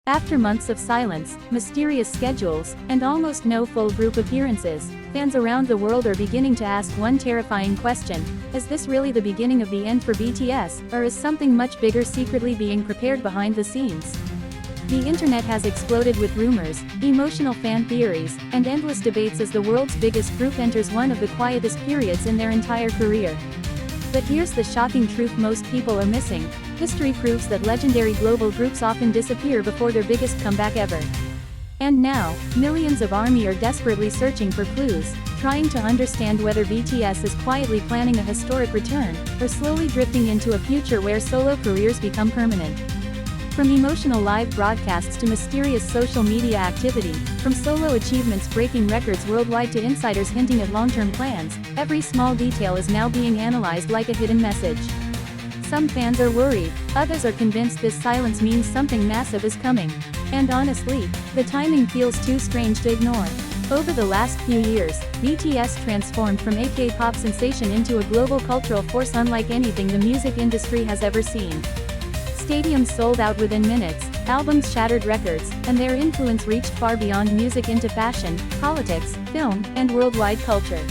After months of silence, mysterious schedules, and almost no full group appearances, fans around the world are beginning to ask one terrifying question: is this really the beginning of the end for BTS, or is something much bigger secretly being prepared behind the scenes? The internet has exploded with rumors, emotional fan theories, and endless debates as the world's biggest group enters one of the quietest periods in their entire career. But here's the shocking truth most people are missing: history proves that legendary global groups often disappear before their biggest comeback ever. And now, millions of ARMY are desperately searching for clues, trying to understand whether BTS is quietly planning a historic return, or slowly drifting into a future where solo careers become permanent. From emotional live broadcasts to mysterious social media activity, from solo achievements breaking records worldwide to insiders hinting at long-term plans, every small detail is now being analyzed like a hidden message. Some fans are worried, others are convinced this silence means something massive is coming. And honestly, the timing feels too strange to ignore. Over the last few years, BTS transformed from a K-pop sensation into a global cultural force unlike anything the music industry has ever seen. Stadiums sold out within minutes, albums shattered records, and their influence reached far beyond music into fashion, politics, film, and worldwide culture.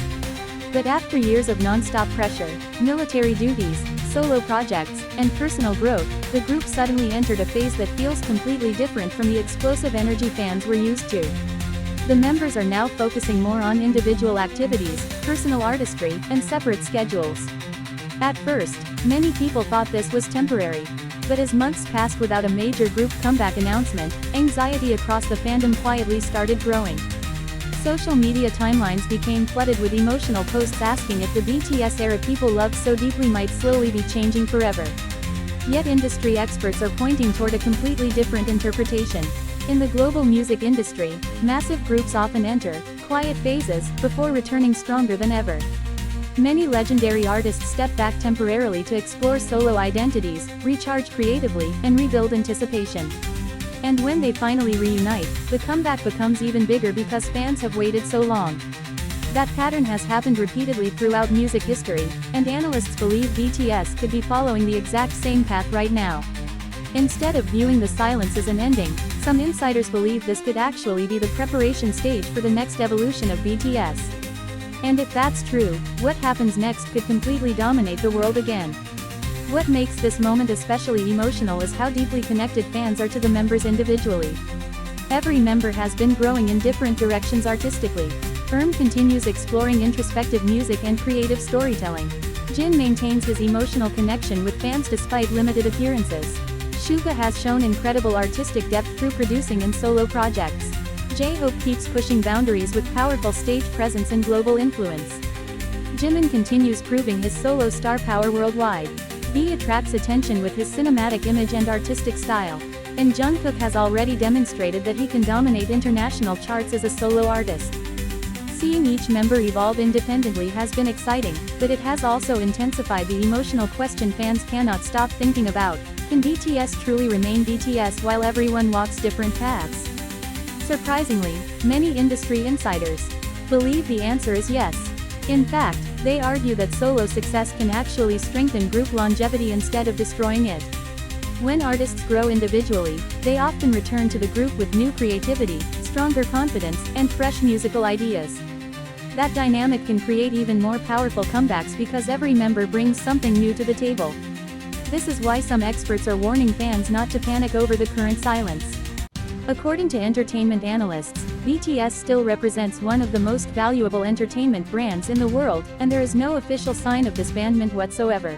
But after years of non-stop pressure, military duties, solo projects, and personal growth, the group suddenly entered a phase that feels completely different from the explosive energy fans were used to. The members are now focusing more on individual activities, personal artistry, and separate schedules. At first, many people thought this was temporary. But as months passed without a major group comeback announcement, anxiety across the fandom quietly started growing. Social media timelines became flooded with emotional posts asking if the BTS era people loved so deeply might slowly be changing forever. Yet industry experts are pointing toward a completely different interpretation. In the global music industry, massive groups often enter quiet phases before returning stronger than ever. Many legendary artists step back temporarily to explore solo identities, recharge creatively, and rebuild anticipation. And when they finally reunite, the comeback becomes even bigger because fans have waited so long. That pattern has happened repeatedly throughout music history, and analysts believe BTS could be following the exact same path right now. Instead of viewing the silence as an ending, some insiders believe this could actually be the preparation stage for the next evolution of BTS. And if that's true, what happens next could completely dominate the world again. What makes this moment especially emotional is how deeply connected fans are to the members individually. Every member has been growing in different directions artistically. Continues exploring introspective music and creative storytelling. Jin maintains his emotional connection with fans despite limited appearances. Suga has shown incredible artistic depth through producing and solo projects. J-Hope keeps pushing boundaries with powerful stage presence and global influence. Jimin continues proving his solo star power worldwide. V attracts attention with his cinematic image and artistic style. And Jungkook has already demonstrated that he can dominate international charts as a solo artist. Seeing each member evolve independently has been exciting, but it has also intensified the emotional question fans cannot stop thinking about: can BTS truly remain BTS while everyone walks different paths? Surprisingly, many industry insiders believe the answer is yes. In fact, they argue that solo success can actually strengthen group longevity instead of destroying it. When artists grow individually, they often return to the group with new creativity, stronger confidence, and fresh musical ideas. That dynamic can create even more powerful comebacks because every member brings something new to the table. This is why some experts are warning fans not to panic over the current silence. According to entertainment analysts, BTS still represents one of the most valuable entertainment brands in the world, and there is no official sign of disbandment whatsoever.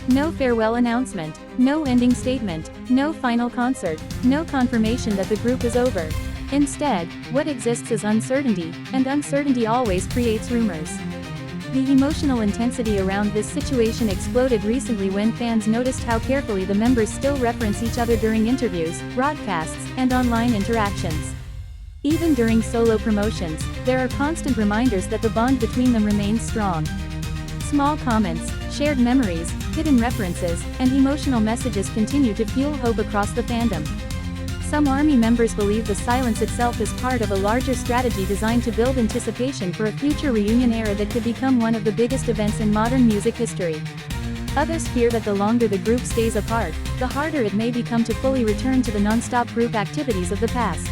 No farewell announcement, no ending statement, no final concert, no confirmation that the group is over. Instead, what exists is uncertainty, and uncertainty always creates rumors. The emotional intensity around this situation exploded recently when fans noticed how carefully the members still reference each other during interviews, broadcasts, and online interactions. Even during solo promotions, there are constant reminders that the bond between them remains strong. Small comments, shared memories, hidden references, and emotional messages continue to fuel hope across the fandom. Some ARMY members believe the silence itself is part of a larger strategy designed to build anticipation for a future reunion era that could become one of the biggest events in modern music history. Others fear that the longer the group stays apart, the harder it may become to fully return to the non-stop group activities of the past.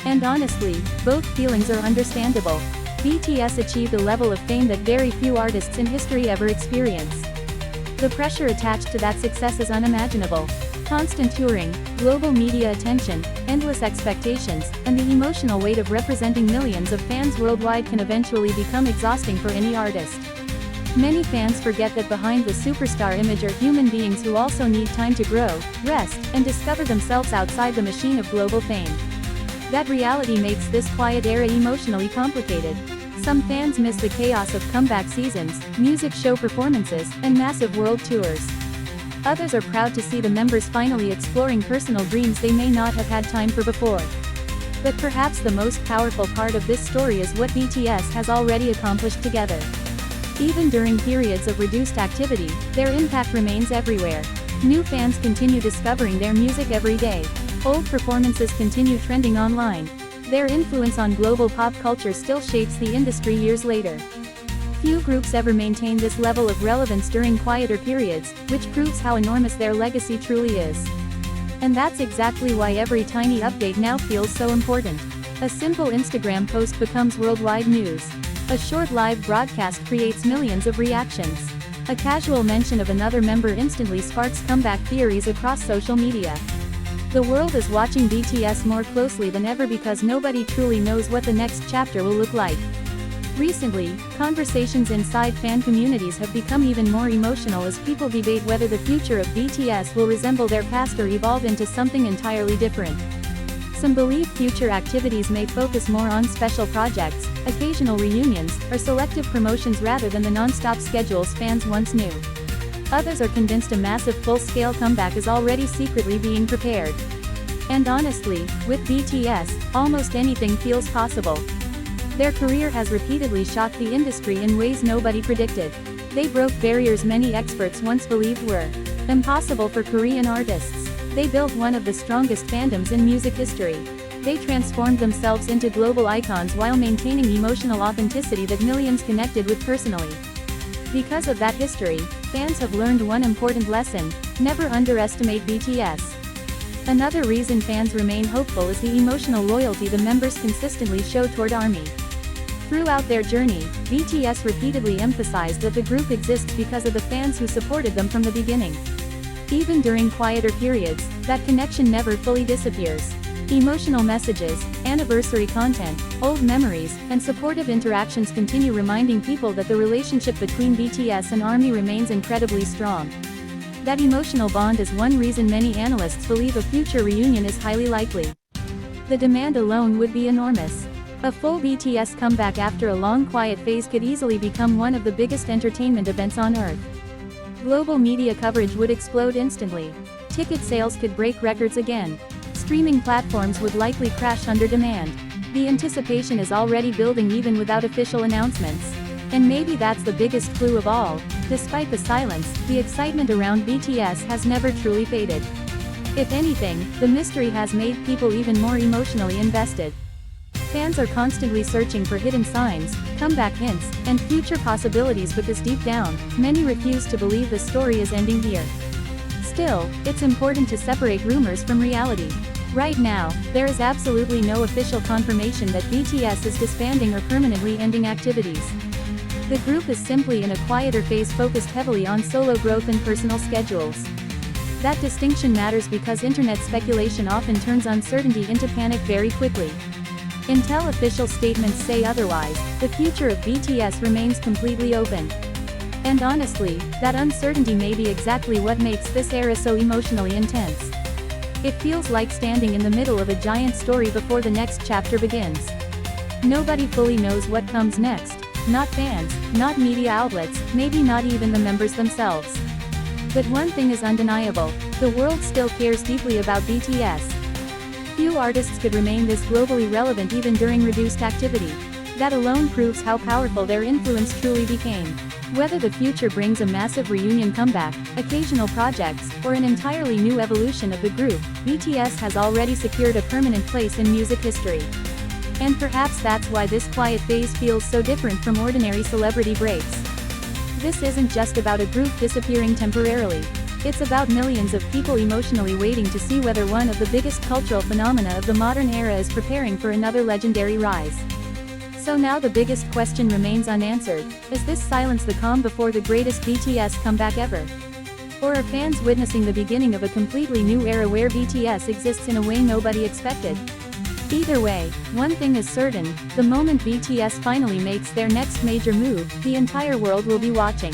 And honestly, both feelings are understandable. BTS achieved a level of fame that very few artists in history ever experienced. The pressure attached to that success is unimaginable. Constant touring, global media attention, endless expectations, and the emotional weight of representing millions of fans worldwide can eventually become exhausting for any artist. Many fans forget that behind the superstar image are human beings who also need time to grow, rest, and discover themselves outside the machine of global fame. That reality makes this quiet era emotionally complicated. Some fans miss the chaos of comeback seasons, music show performances, and massive world tours. Others are proud to see the members finally exploring personal dreams they may not have had time for before. But perhaps the most powerful part of this story is what BTS has already accomplished together. Even during periods of reduced activity, their impact remains everywhere. New fans continue discovering their music every day. Old performances continue trending online. Their influence on global pop culture still shapes the industry years later. Few groups ever maintain this level of relevance during quieter periods, which proves how enormous their legacy truly is. And that's exactly why every tiny update now feels so important. A simple Instagram post becomes worldwide news. A short live broadcast creates millions of reactions. A casual mention of another member instantly sparks comeback theories across social media. The world is watching BTS more closely than ever because nobody truly knows what the next chapter will look like. Recently, conversations inside fan communities have become even more emotional as people debate whether the future of BTS will resemble their past or evolve into something entirely different. Some believe future activities may focus more on special projects, occasional reunions, or selective promotions rather than the non-stop schedules fans once knew. Others are convinced a massive full-scale comeback is already secretly being prepared. And honestly, with BTS, almost anything feels possible. Their career has repeatedly shocked the industry in ways nobody predicted. They broke barriers many experts once believed were impossible for Korean artists. They built one of the strongest fandoms in music history. They transformed themselves into global icons while maintaining emotional authenticity that millions connected with personally. Because of that history, fans have learned one important lesson: never underestimate BTS. Another reason fans remain hopeful is the emotional loyalty the members consistently show toward ARMY. Throughout their journey, BTS repeatedly emphasized that the group exists because of the fans who supported them from the beginning. Even during quieter periods, that connection never fully disappears. Emotional messages, anniversary content, old memories, and supportive interactions continue reminding people that the relationship between BTS and ARMY remains incredibly strong. That emotional bond is one reason many analysts believe a future reunion is highly likely. The demand alone would be enormous. A full BTS comeback after a long quiet phase could easily become one of the biggest entertainment events on Earth. Global media coverage would explode instantly. Ticket sales could break records again. Streaming platforms would likely crash under demand. The anticipation is already building even without official announcements. And maybe that's the biggest clue of all. Despite the silence, the excitement around BTS has never truly faded. If anything, the mystery has made people even more emotionally invested. Fans are constantly searching for hidden signs, comeback hints, and future possibilities because deep down, many refuse to believe the story is ending here. Still, it's important to separate rumors from reality. Right now, there is absolutely no official confirmation that BTS is disbanding or permanently ending activities. The group is simply in a quieter phase focused heavily on solo growth and personal schedules. That distinction matters because internet speculation often turns uncertainty into panic very quickly. Until official statements say otherwise, the future of BTS remains completely open. And honestly, that uncertainty may be exactly what makes this era so emotionally intense. It feels like standing in the middle of a giant story before the next chapter begins. Nobody fully knows what comes next. Not fans, not media outlets, maybe not even the members themselves. But one thing is undeniable: the world still cares deeply about BTS. Few artists could remain this globally relevant even during reduced activity. That alone proves how powerful their influence truly became. Whether the future brings a massive reunion comeback, occasional projects, or an entirely new evolution of the group, BTS has already secured a permanent place in music history. And perhaps that's why this quiet phase feels so different from ordinary celebrity breaks. This isn't just about a group disappearing temporarily. It's about millions of people emotionally waiting to see whether one of the biggest cultural phenomena of the modern era is preparing for another legendary rise. So now the biggest question remains unanswered: is this silence the calm before the greatest BTS comeback ever? Or are fans witnessing the beginning of a completely new era where BTS exists in a way nobody expected? Either way, one thing is certain: the moment BTS finally makes their next major move, the entire world will be watching.